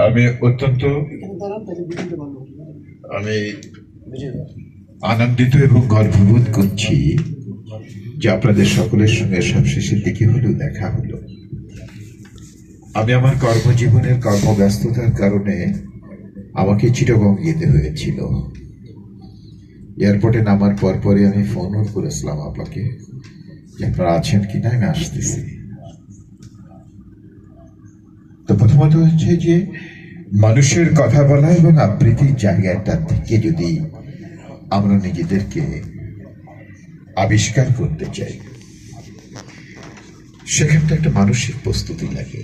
আমি অত্যন্ত আমি আনন্দিত এবং গর্ববোধ করছি যে আপনাদের সকলের সঙ্গে সবশেষের দিকে হলেও দেখা হলো। আমি আমার কর্মজীবনের কর্মব্যস্ততার কারণে আমাকে চিটাগং যেতে হয়েছিল। এয়ারপোর্টে নামার পরপরই আমি ফোনও করেছিলাম আপনাকে যে আপনারা আছেন কিনা, আমি আসতেছি। তো প্রথমত হচ্ছে যে মানুষের কথা বলা এবং আবৃত্তির জায়গাটা থেকে যদি আমরা নিজেদেরকে আবিষ্কার করতে চাই, সেখানটা একটা মানসিক প্রস্তুতি লাগে।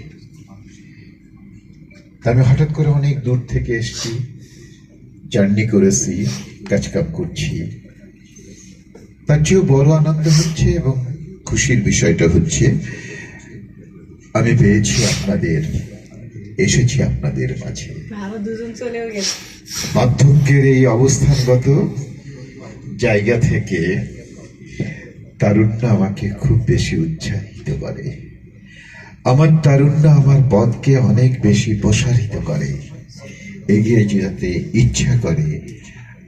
আমি হঠাৎ করে অনেক দূর থেকে এসছি, জার্নি করেছি, কাজকাম করছি। তার চেয়েও বড় আনন্দ হচ্ছে এবং খুশির বিষয়টা হচ্ছে আমি পেয়েছি আপনাদের, এসেছি আপনাদের মাঝে। বার্ধক্যের এই অবস্থানগত জায়গা থেকে তারুণ্য আমাকে খুব বেশি উৎসাহিত করে। আমার তারুণ্য আমার পথকে অনেক বেশি প্রসারিত করে, এগিয়ে যেতে ইচ্ছা করে।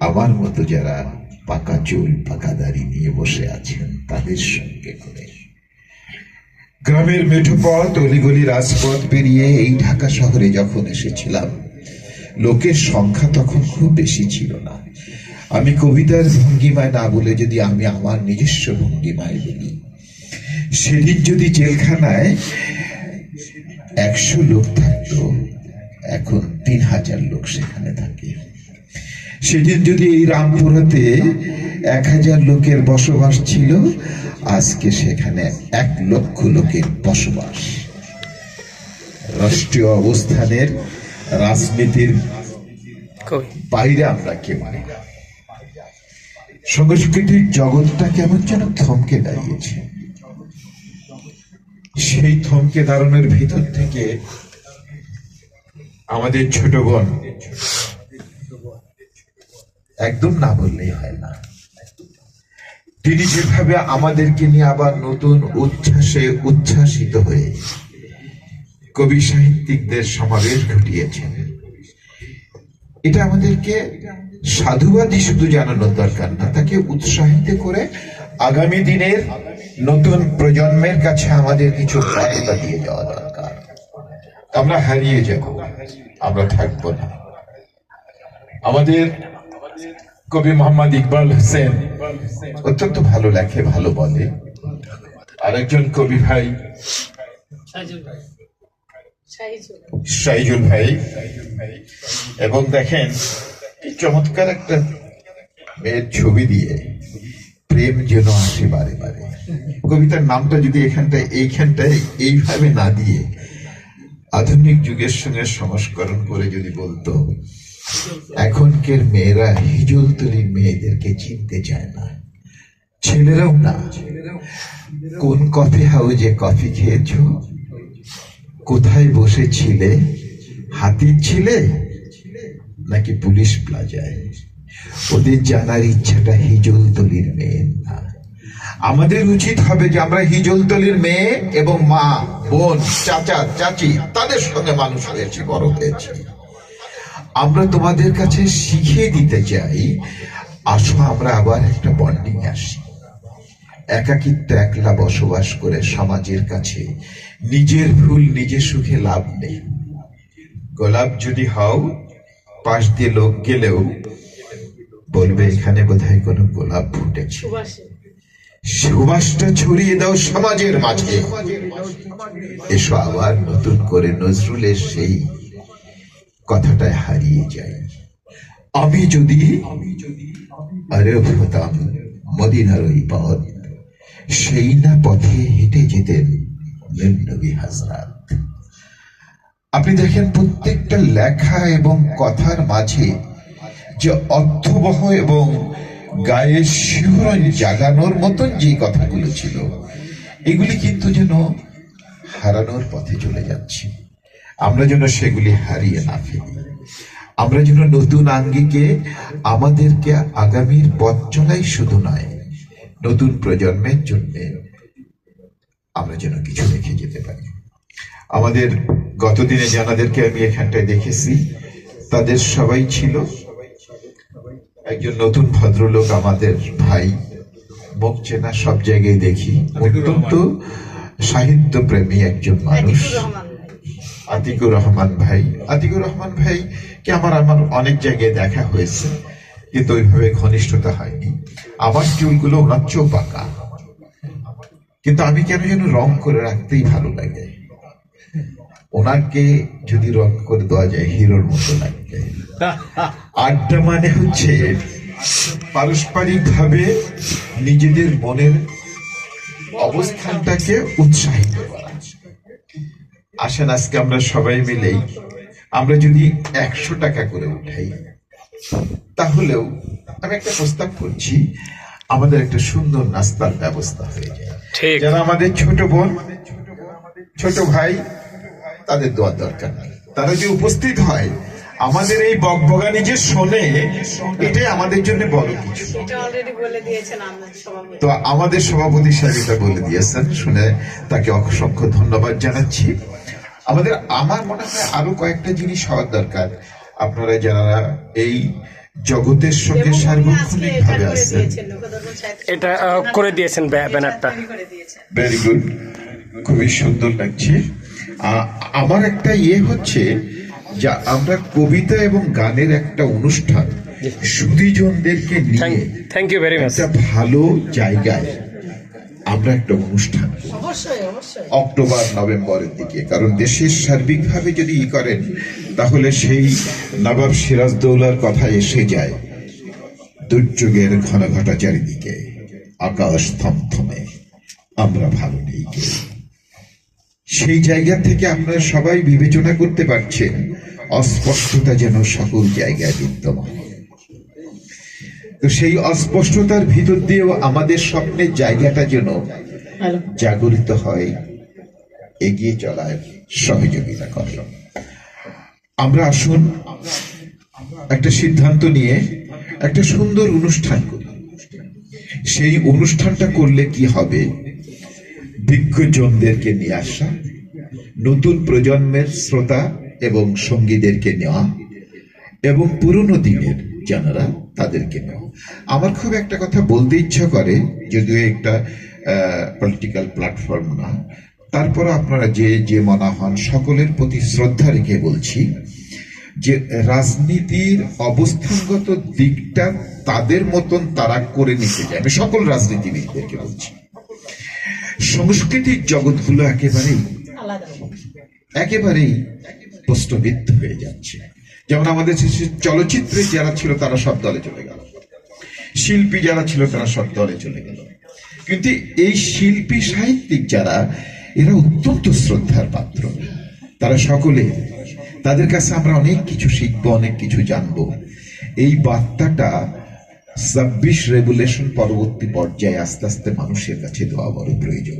আমার মতো যারা পাকা চুল পাকা দাড়ি নিয়ে বসে আছেন তাদের সঙ্গে করে গ্রামের মেঠো পথ, অলিগলি, রাজপথ পেরিয়ে এই ঢাকা শহরে যখন এসেছিলাম, লোকের সংখ্যা তখন খুব বেশি ছিল না। আমি কবিতার ভঙ্গিমায় না বলে যদি আমি আমার নিজস্ব ভঙ্গিমায় বলি, সেদিন যদি জেলখানায় 100 লোক থাকতো, এখন 3000 লোক সেখানে থাকে। সেদিন যদি এই রামপুরাতে 1000 লোকের বসবাস ছিল, আজকে সেখানে 1 লক্ষ লোকের বসবাস। রাষ্ট্রীয় অবস্থানের, রাজনীতির বাইরে আমরা কেউ নেই। সাংস্কৃতিক জগৎটা কেমন যেন থমকে দাঁড়িয়েছে। সেই থমকে দাঁড়ানোর ভিতর থেকে আমাদের ছোট বোন, একদম না বললেই হয় না, তিনি যেভাবে আমাদেরকে নিয়ে আবার নতুন উচ্ছ্বাসে উচ্ছ্বাসিত হয়ে কবি সাহিত্যিকদের সমাবেশ ঘটিয়েছেন, এটা আমাদেরকে সাধুবাদই শুধু জানানোর দরকার না, তাকে উৎসাহিত করে আগামী দিনের নতুন প্রজন্মের কাছে আমাদের কিছু বার্তা দিয়ে যাওয়া দরকার। আমরা হারিয়ে যাব, আমরা থাকবো না। আমাদের কবি মোহাম্মদ ইকবাল হোসেন অত্যন্ত ভালো লেখে, ভালো বলে। আরেকজন কবি ভাই শাহিজুল ভাই, এবং দেখেন কি চমৎকার একটা মেয়ের ছবি দিয়ে প্রেম যেন আসে বারে বারে। কবিতার নামটা যদি এইখানটায় এইভাবে না দিয়ে আধুনিক যুগের সঙ্গে সংস্করণ করে যদি বলতো, এখনকার মেয়েরা হিজলতলির মেয়েদেরকে চিনতে চায় না, ছেলেরাও না। কোন কফি হাউজে কফি খেয়েছ, কোথায় বসেছিলে, হাতির ছিলে নাকি পুলিশ প্লাজায়, ওদের জানার ইচ্ছাটা হিজলতলির মেয়ে না। আমাদের উচিত হবে যে আমরা হিজলতলির মেয়ে এবং মা, বোন, চাচা, চাচি, তাদের সঙ্গে মানুষ হয়েছি, বড় হয়েছি। আমরা তোমাদের কাছে শিখিয়ে দিতে চাই, আসো আমরা আবার একটা বন্ডিং আসি। একাকিত্ব, একলা বসবাস করে সমাজের কাছে নিজের ভুল নিজে সুখে লাভ নেই। গোলাপ যদি হও, পাশ দিয়ে লোক গেলেও বলবে এখানে বোধহয় কোনো গোলাপ ফুটেছে। সুবাসটা ছড়িয়ে দাও সমাজের মাঝে। এসো আবার নতুন করে নজরুলের সেই কথাটায় হারিয়ে যাই। আমি যদি আরব হতাম মদিনার ওই পথ, সেই না পথে হেঁটে যেতেন নবী হাজরাত। আপনি দেখেন প্রত্যেকটা লেখা এবং কথার মাঝে যে অর্থবহ এবং গায়ে শিহরণ জাগানোর মতন যে কথাগুলো ছিল, এগুলি কিন্তু যেন হারানোর পথে চলে যাচ্ছে। আমরা যেন সেগুলি হারিয়ে না ফেলি। আমরা যেন নতুন আঙ্গিকে আমাদেরকে আগামীর পথ চলাই শুধু নয়, নতুন প্রজন্মের জন্য আমরা যেন কিছু রেখে যেতে পারি। আমাদের গতদিনে যাদেরকে আমি এখানটায় দেখেছি তাদের সবাই ছিল একজন নতুন ভদ্রলোক, আমাদের ভাই, মুখ চেনা, সব জায়গায় দেখি, অত্যন্ত সাহিত্য প্রেমী একজন মানুষ, আতিকুর রহমান ভাই। আতিকুর রহমান ভাই কে আমার অনেক জায়গায় দেখা হয়েছে, কিন্তু ওইভাবে ঘনিষ্ঠতা হয়নি। আমার চুলগুলো ওনার চেয়েও পাকা, কিন্তু আমি কেন যেন রং করে রাখতেই ভালো লাগে। ওনাকে যদি রং করে দেওয়া যায় হিরোর মতো লাগবে। আড্ডা মানে হচ্ছে পারস্পরিক ভাবে নিজেদের মনের অবস্থানটাকে উৎসাহিত করা। আসেন আজকে আমরা সবাই মিলেই আমরা যদি 100 টাকা করে উঠাই, তাহলেও আমি একটা প্রস্তাব করছি, আমাদের একটা সুন্দর নাস্তার ব্যবস্থা হয়ে যায়। যারা আমাদের ছোট বোন, ছোট ভাই, তাদের দোয়ার দরকার নেই। তারা যে উপস্থিত হয়, আমাদের এই বকবগানি যে শোনে, এটাই আমাদের জন্য বড় কিছু। তো আমাদের সভাপতি সাহেব এটা বলে দিয়েছেন, শুনে তাকে অসংখ্য ধন্যবাদ জানাচ্ছি। আমার মনে হয় আরো কয়েকটা জিনিস হওয়ার দরকার। আপনারা যারা এই জগতের সঙ্গে সার্বক্ষণিক ভাবে আছেন, এটা করে দিয়েছেন ব্যানারটা, ভেরি গুড, খুবই সুন্দর লাগছে। আমার একটা হচ্ছে যে আমরা কবিতা এবং গানের একটা অনুষ্ঠান সুধীজনদেরকে নিয়ে থ্যাংক ইউ ভেরি মাচ একটা ভালো জায়গায় আমরা একটা অনুষ্ঠান অক্টোবর নভেম্বরের দিকে, কারণ দেশের সার্বিকভাবে যদি করেন তাহলে সেই নবাব সিরাজদৌলার কথা এসে যায়। দুর্যোগের ঘন ঘটা চারিদিকে, আকাশ থমথমে, আমরা ভালো নেই কেউ। সেই জায়গা থেকে আপনারা সবাই বিবেচনা করতে পারছেন অস্পষ্টতা যেন সকল জায়গায় বিদ্যমান। তো সেই অস্পষ্টতার ভিতর দিয়েও আমাদের স্বপ্নের জায়গাটা যেন জাগরিত হয়, এগিয়ে চলার সহযোগিতা করে। আমরা আসুন একটা সিদ্ধান্ত নিয়ে একটা সুন্দর অনুষ্ঠান করি। সেই অনুষ্ঠানটা করলে কি হবে, বিজ্ঞজনদেরকে নিয়ে আসা, নতুন প্রজন্মের শ্রোতা এবং সঙ্গীদেরকে নেওয়া, এবং পুরনো দিনের যারা তাদেরকে নেওয়া। আমার খুব একটা কথা বলতে ইচ্ছা করে, যদিও একটা পলিটিক্যাল প্ল্যাটফর্ম না, তারপর আপনারা যে মনা হন, সকলের প্রতি শ্রদ্ধা রেখে বলছি যে রাজনীতির অবস্থানগত দিকটা তাদের মতন তারা করে নিতে যায়। আমি সকল রাজনীতিবিদদেরকে বলছি, সংস্কৃতির জগৎগুলো একেবারেই প্রশ্নবিদ্ধ হয়ে যাচ্ছে। যেমন আমাদের চলচ্চিত্রে যারা ছিল তারা সব দলে চলে গেল, শিল্পী যারা ছিল তারা সব দলে চলে গেল, কিন্তু এই শিল্পী সাহিত্যিক যারা, এরা অত্যন্ত শ্রদ্ধার পাত্র। তারা সকলে, তাদের কাছে আমরা অনেক কিছু শিখবো, অনেক কিছু জানবো। এই বার্তাটা 26 রেগুলেশন পরবর্তী পর্যায়ে আস্তে আস্তে মানুষের কাছে দেওয়া বড় প্রয়োজন।